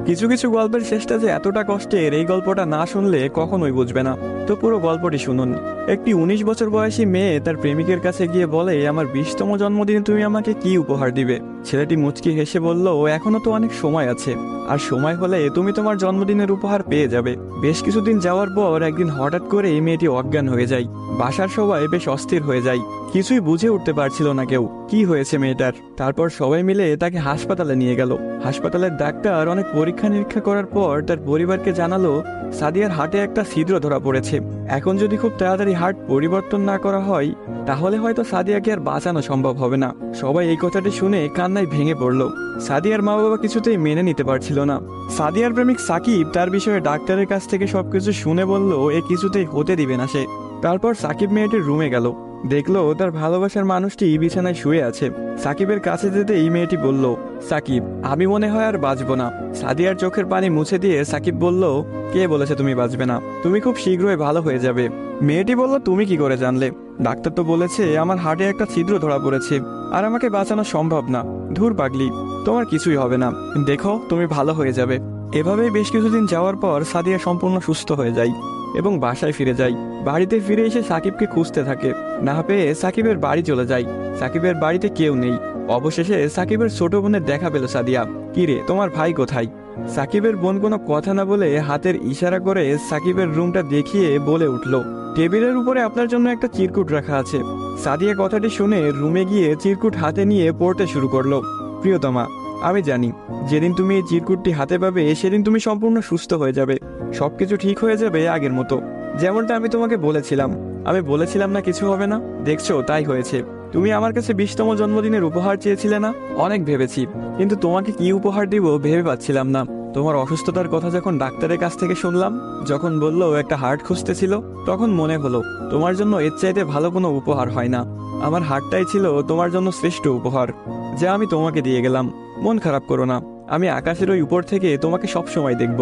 কিছু কিছু গল্পের শেষটা যে এতটা কষ্টের, এই গল্পটা না শুনলে কখনোই বুঝবে না। তো পুরো গল্পটি শুনুন। একটি 19 বছর বয়সী মেয়ে তার প্রেমিকের কাছে গিয়ে বলে, আমার 20তম জন্মদিনে তুমি আমাকে কি উপহার দিবে? ছেলেটি মুচকি হেসে বলল, এখনো তো অনেক সময় আছে, আর সময় হলে তুমি তোমার জন্মদিনের উপহার পেয়ে যাবে। বেশ কিছুদিন যাওয়ার পর একদিন হঠাৎ করে মেয়েটি অজ্ঞান হয়ে যায়। বাসার সবাই বেশ অস্থির হয়ে যায়, কিছুই বুঝে উঠতে পারছিল না কেউ কি হয়েছে মেয়েটার। তারপর সবাই মিলে তাকে হাসপাতালে নিয়ে গেল। হাসপাতালের ডাক্তার অনেক পরীক্ষা নিরীক্ষা করার পর তার পরিবারকে জানালো, সাদিয়ার হার্টে একটা ছিদ্র ধরা পড়েছে। এখন যদি খুব তাড়াতাড়ি হার্ট পরিবর্তন না করা হয়, তাহলে হয়তো সাদিয়াকে আর বাঁচানো সম্ভব হবে না। সবাই এই কথাটি শুনে কান্নায় ভেঙে পড়ল। সাদিয়ার মা বাবা কিছুতেই মেনে নিতে পারছিল না। সাদিয়ার প্রেমিক সাকিব তার বিষয়ে ডাক্তারের কাছ থেকে সবকিছু শুনে বলল, এ কিছুতেই হতে দিবে না সে। তারপর সাকিব মেয়েটির রুমে গেল, দেখলো তার ভালোবাসার মানুষটি বিছানায় শুয়ে আছে। সাকিবের কাছে যেতে এই মেয়েটি বলল, সাকিব, আমি মনে হয় আর বাঁচবো না। সাদিয়ার চোখের পানি মুছে দিয়ে সাকিব বলল, কে বলেছে তুমি বাঁচবে না? তুমি খুব শীঘ্রই ভালো হয়ে যাবে। মেয়েটি বলল, তুমি কি করে জানলে? ডাক্তার তো বলেছে আমার হার্টে একটা ছিদ্র ধরা পড়েছে, আর আমাকে বাঁচানো সম্ভব না। ধুর পাগলি, তোমার কিছুই হবে না, দেখো তুমি ভালো হয়ে যাবে। এভাবেই বেশ কিছুদিন যাওয়ার পর সাদিয়া সম্পূর্ণ সুস্থ হয়ে যায় এবং বাসায় ফিরে যায়। বাড়িতে ফিরে এসে সাকিবকে খুঁজতে থাকে, না পেয়ে সাকিবের বাড়ি চলে যায়। সাকিবের বাড়িতে কেউ নেই। অবশেষে সাকিবের ছোট বোনের দেখা পেল সাদিয়া। কিরে, তোমার ভাই কোথায়? সাকিবের বোন কোনো কথা না বলে হাতের ইশারা করে সাকিবের রুমটা দেখিয়ে বলে উঠল, টেবিলের উপরে আপনার জন্য একটা চিরকুট রাখা আছে। সাদিয়া কথাটি শুনে রুমে গিয়ে চিরকুট হাতে নিয়ে পড়তে শুরু করলো। প্রিয়তমা, আমি জানি যেদিন তুমি এই চিরকুটটি হাতে পাবে সেদিন তুমি সম্পূর্ণ সুস্থ হয়ে যাবে, সবকিছু ঠিক হয়ে যাবে আগের মতো, যেমনটা আমি তোমাকে বলেছিলাম। আমি বলেছিলাম না কিছু হবে না, দেখছো তাই হয়েছে। তুমি আমার কাছে 20তম জন্মদিনের উপহার চেয়েছিলে না? অনেক ভেবেছি, কিন্তু তোমাকে কি উপহার দিব ভেবে পাচ্ছিলাম না। তোমার অসুস্থতার কথা যখন ডাক্তারের কাছ থেকে শুনলাম, যখন বললো একটা হার্ট খুঁজতেছিল, তখন মনে হলো তোমার জন্য এর চাইতে ভালো কোনো উপহার হয় না। আমার হার্টটাই ছিল তোমার জন্য শ্রেষ্ঠ উপহার, যা আমি তোমাকে দিয়ে গেলাম। মন খারাপ করো না, আমি আকাশের ওই উপর থেকে তোমাকে সব সময় দেখব।